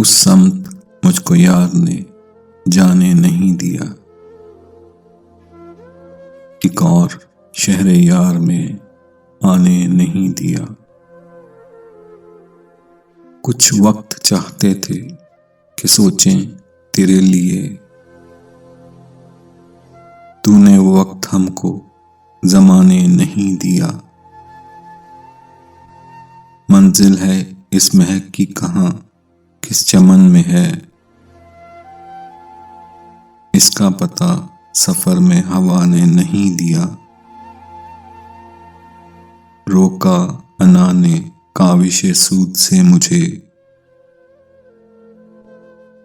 उस समत मुझको यार ने जाने नहीं दिया। एक और शहरे यार में आने नहीं दिया। कुछ वक्त चाहते थे कि सोचें तेरे लिए, तूने वो वक्त हमको ज़माने नहीं दिया। मंजिल है इस महक की कहाँ, किस चमन में है, इसका पता सफर में हवा ने नहीं दिया। रोका अना ने काविशे सूद से मुझे,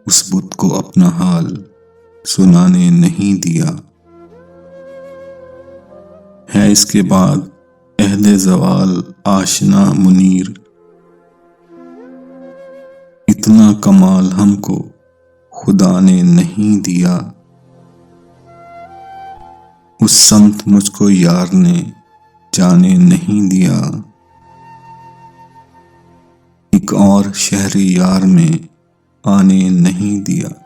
उस बुत को अपना हाल सुनाने नहीं दिया। है इसके बाद अहदे ज़वाल आशना मुनीर, इतना कमाल हमको खुदा ने नहीं दिया। उस समत मुझको यार ने जाने नहीं दिया। एक और शहर यार में आने नहीं दिया।